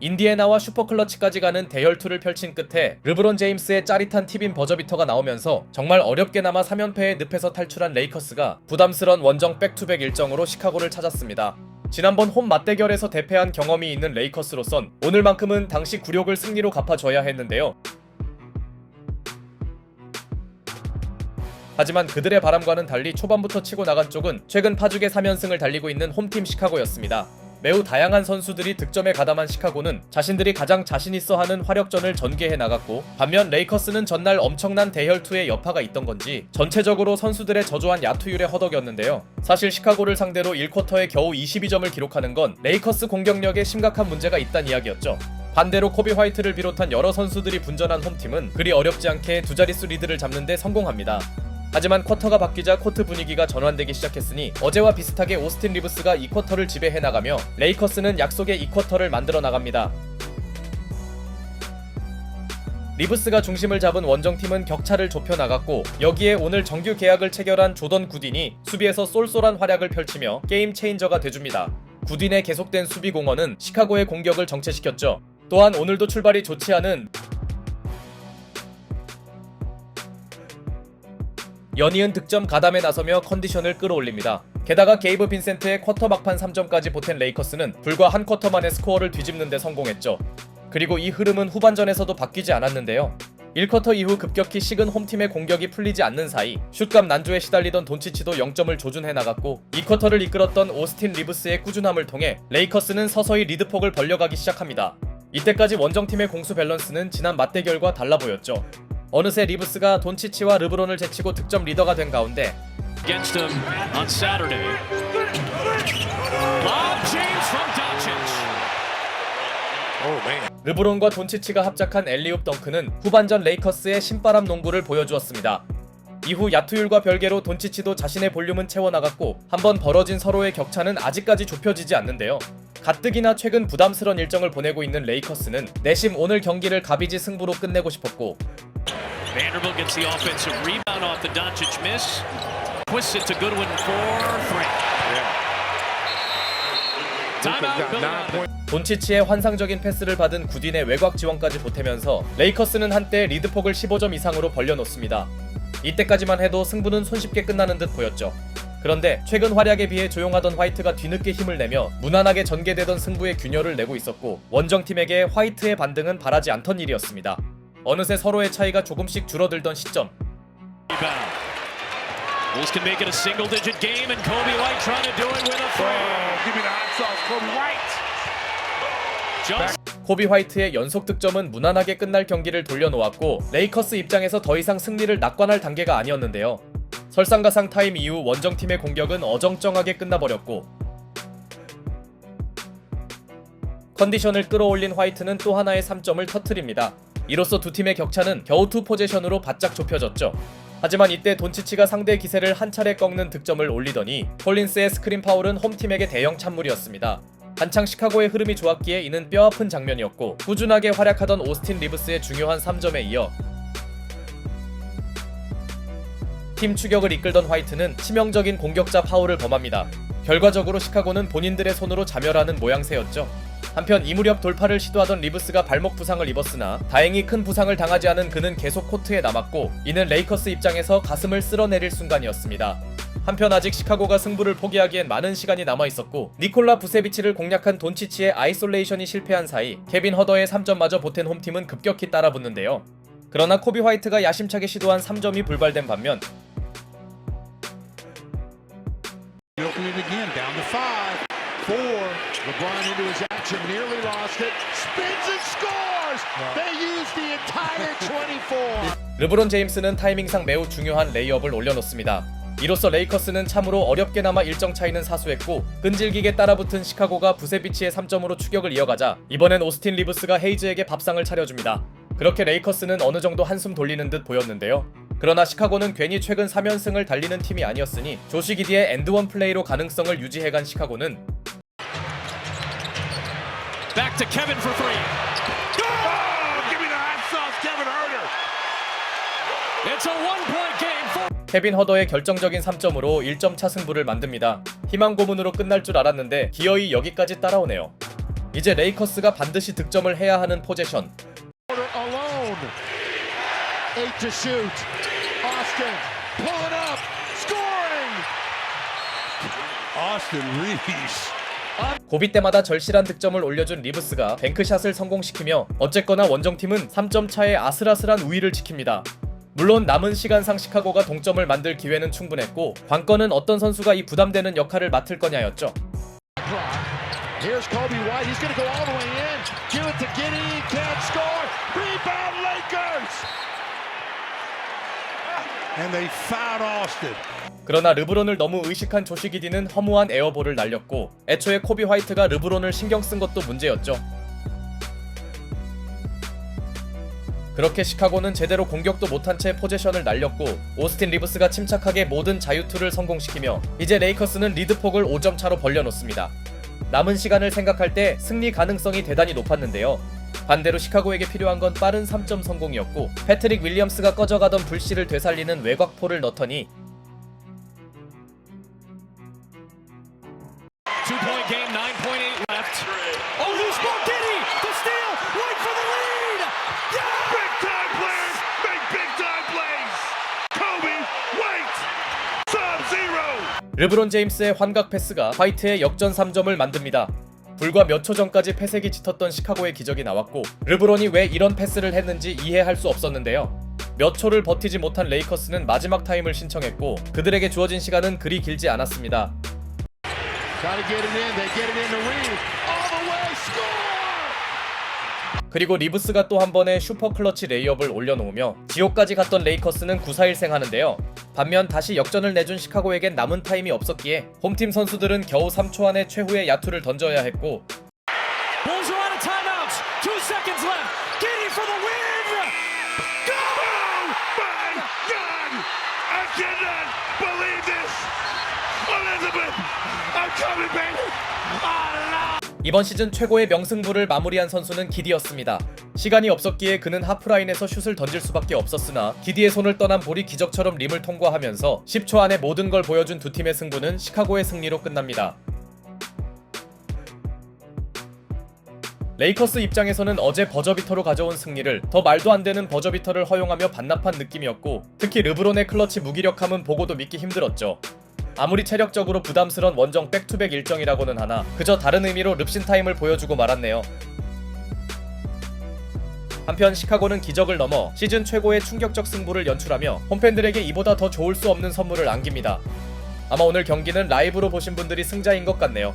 인디애나와 슈퍼클러치까지 가는 대혈투를 펼친 끝에 르브론 제임스의 짜릿한 티빈 버저비터가 나오면서 정말 어렵게나마 3연패의 늪에서 탈출한 레이커스가 부담스런 원정 백투백 일정으로 시카고를 찾았습니다. 지난번 홈 맞대결에서 대패한 경험이 있는 레이커스로선 오늘만큼은 당시 굴욕을 승리로 갚아줘야 했는데요. 하지만 그들의 바람과는 달리 초반부터 치고 나간 쪽은 최근 파죽의 3연승을 달리고 있는 홈팀 시카고였습니다. 매우 다양한 선수들이 득점에 가담한 시카고는 자신들이 가장 자신있어 하는 화력전을 전개해 나갔고, 반면 레이커스는 전날 엄청난 대혈투의 여파가 있던 건지 전체적으로 선수들의 저조한 야투율에 허덕였는데요. 사실 시카고를 상대로 1쿼터에 겨우 22점을 기록하는 건 레이커스 공격력에 심각한 문제가 있다는 이야기였죠. 반대로 코비 화이트를 비롯한 여러 선수들이 분전한 홈팀은 그리 어렵지 않게 두 자릿수 리드를 잡는 데 성공합니다. 하지만 쿼터가 바뀌자 코트 분위기가 전환되기 시작했으니 어제와 비슷하게 오스틴 리브스가 이 쿼터를 지배해 나가며 레이커스는 약속의 이 쿼터를 만들어 나갑니다. 리브스가 중심을 잡은 원정팀은 격차를 좁혀 나갔고, 여기에 오늘 정규 계약을 체결한 조던 구딘이 수비에서 쏠쏠한 활약을 펼치며 게임 체인저가 돼줍니다. 구딘의 계속된 수비 공헌은 시카고의 공격을 정체시켰죠. 또한 오늘도 출발이 좋지 않은 연이은 득점 가담에 나서며 컨디션을 끌어올립니다. 게다가 게이브 빈센트의 쿼터 막판 3점까지 보탠 레이커스는 불과 한 쿼터 만에 스코어를 뒤집는 데 성공했죠. 그리고 이 흐름은 후반전에서도 바뀌지 않았는데요. 1쿼터 이후 급격히 식은 홈팀의 공격이 풀리지 않는 사이 슛감 난조에 시달리던 돈치치도 0점을 조준해 나갔고, 2쿼터를 이끌었던 오스틴 리브스의 꾸준함을 통해 레이커스는 서서히 리드폭을 벌려가기 시작합니다. 이때까지 원정팀의 공수 밸런스는 지난 맞대결과 달라 보였죠. 어느새 리브스가 돈치치와 르브론을 제치고 득점 리더가 된 가운데 르브론과 돈치치가 합작한 엘리웁 덩크는 후반전 레이커스의 신바람 농구를 보여주었습니다. 이후 야투율과 별개로 돈치치도 자신의 볼륨은 채워나갔고, 한번 벌어진 서로의 격차는 아직까지 좁혀지지 않는데요. 가뜩이나 최근 부담스러운 일정을 보내고 있는 레이커스는 내심 오늘 경기를 가비지 승부로 끝내고 싶었고, Vanderbilt gets the offensive rebound off the Doncic miss. Twists it to Goodwin for three. Timeout. 돈치치의 환상적인 패스를 받은 구딘의 외곽 지원까지 보태면서 레이커스는 한때 리드폭을 15점 이상으로 벌려놓습니다. 이때까지만 해도 승부는 손쉽게 끝나는 듯 보였죠. 그런데 최근 활약에 비해 조용하던 화이트가 뒤늦게 힘을 내며 무난하게 전개되던 승부에 균열을 내고 있었고, 원정팀에게 화이트의 반등은 바라지 않던 일이었습니다. 어느새 서로의 차이가 조금씩 줄어들던 시점, Bulls can make it a single-digit game, and Kobe White trying to do it with a three. Give me the hot sauce, Kobe White. 코비 화이트의 연속 득점은 무난하게 끝날 경기를 돌려놓았고, 레이커스 입장에서 더 이상 승리를 낙관할 단계가 아니었는데요. 설상가상 타임 이후 원정팀의 공격은 어정쩡하게 끝나버렸고, 컨디션을 끌어올린 화이트는 또 하나의 3점을 터뜨립니다. 이로써 두 팀의 격차는 겨우 투 포제션으로 바짝 좁혀졌죠. 하지만 이때 돈치치가 상대 기세를 한 차례 꺾는 득점을 올리더니 콜린스의 스크린 파울은 홈팀에게 대형 찬물이었습니다. 한창 시카고의 흐름이 좋았기에 이는 뼈아픈 장면이었고, 꾸준하게 활약하던 오스틴 리브스의 중요한 3점에 이어 팀 추격을 이끌던 화이트는 치명적인 공격자 파울을 범합니다. 결과적으로 시카고는 본인들의 손으로 자멸하는 모양새였죠. 한편 이 무렵 돌파를 시도하던 리브스가 발목 부상을 입었으나 다행히 큰 부상을 당하지 않은 그는 계속 코트에 남았고, 이는 레이커스 입장에서 가슴을 쓸어내릴 순간이었습니다. 한편 아직 시카고가 승부를 포기하기엔 많은 시간이 남아있었고, 니콜라 부세비치를 공략한 돈치치의 아이솔레이션이 실패한 사이 케빈 허더의 3점마저 보탠 홈팀은 급격히 따라붙는데요. 그러나 코비 화이트가 야심차게 시도한 3점이 불발된 반면 LeBron into his action, nearly lost it, spins and scores! They used the entire 24! 르브론 제임스는 타이밍상 매우 중요한 레이업을 올려놓습니다. 이로써 레이커스는 참으로 어렵게나마 일정 차이는 사수했고, 끈질기게 따라붙은 시카고가 부세비치의 3점으로 추격을 이어가자 이번엔 오스틴 리브스가 헤이즈에게 밥상을 차려줍니다. 그렇게 레이커스는 어느정도 한숨 돌리는 듯 보였는데요. 그러나 시카고는 괜히 최근 3연승을 달리는 팀이 아니었으니 조시 기디의 엔드원 플레이로 가능성을 유지해간 시카고는 Back to Kevin for three. Oh, give me the hot sauce, Kevin Huerter! It's a one-point game. 케빈 허더의 결정적인 3점으로 1점 차 승부를 만듭니다. 희망 고문으로 끝날 줄 알았는데 기어이 여기까지 따라오네요. 이제 레이커스가 반드시 득점을 해야 하는 포제션. Alone. 8 to shoot. Austin pulling up, scoring. Austin Reeves. 고비 때마다 절실한 득점을 올려준 리브스가 뱅크샷을 성공시키며 어쨌거나 원정팀은 3점 차의 아슬아슬한 우위를 지킵니다. 물론 남은 시간상 시카고가 동점을 만들 기회는 충분했고 관건은 어떤 선수가 이 부담되는 역할을 맡을 거냐였죠. Here's Kobe White. He's going to go all the way in. Give it to Giddey. Can't score. Rebound Lakers. And they fouled Austin. 그러나 르브론을 너무 의식한 조시 기디는 허무한 에어볼을 날렸고 애초에 코비 화이트가 르브론을 신경 쓴 것도 문제였죠. 그렇게 시카고는 제대로 공격도 못한 채 포제션을 날렸고 오스틴 리브스가 침착하게 모든 자유투를 성공시키며 이제 레이커스는 리드폭을 5점 차로 벌려놓습니다. 남은 시간을 생각할 때 승리 가능성이 대단히 높았는데요. 반대로 시카고에게 필요한 건 빠른 3점 성공이었고 패트릭 윌리엄스가 꺼져가던 불씨를 되살리는 외곽포를 넣더니 2-point game, 9.8 left. Oh, loose ball, Giddey! The steal! White for the lead! Yeah! Big time players make big time plays. Kobe White. Sub-Zero. 르브론 제임스의 환각 패스가 화이트의 역전 3점을 만듭니다. 불과 몇 초 전까지 패색이 짙었던 시카고의 기적이 나왔고 르브론이 왜 이런 패스를 했는지 이해할 수 없었는데요. 몇 초를 버티지 못한 레이커스는 마지막 타임을 신청했고 그들에게 주어진 시간은 그리 길지 않았습니다. Try to get it in. They get it in to Reeves. All the way. Score. 그리고 리브스가 또 한 번의 슈퍼 클러치 레이업을 올려놓으며 지옥까지 갔던 레이커스는 9-4-1생 하는데요. 반면 다시 역전을 내준 시카고에겐 남은 타임이 없었기에 홈팀 선수들은 겨우 3초 안에 최후의 야투를 던져야 했고 Bulls are out of timeouts. 2 seconds left. Giddey for the win! Go! My God! I cannot believe this. Elizabeth, I'm coming, baby. 이번 시즌 최고의 명승부를 마무리한 선수는 기디였습니다. 시간이 없었기에 그는 하프라인에서 슛을 던질 수밖에 없었으나 기디의 손을 떠난 볼이 기적처럼 림을 통과하면서 10초 안에 모든 걸 보여준 두 팀의 승부는 시카고의 승리로 끝납니다. 레이커스 입장에서는 어제 버저비터로 가져온 승리를 더 말도 안 되는 버저비터를 허용하며 반납한 느낌이었고 특히 르브론의 클러치 무기력함은 보고도 믿기 힘들었죠. 아무리 체력적으로 부담스런 원정 백투백 일정이라고는 하나 그저 다른 의미로 릅신 타임을 보여주고 말았네요. 한편 시카고는 기적을 넘어 시즌 최고의 충격적 승부를 연출하며 홈팬들에게 이보다 더 좋을 수 없는 선물을 안깁니다. 아마 오늘 경기는 라이브로 보신 분들이 승자인 것 같네요.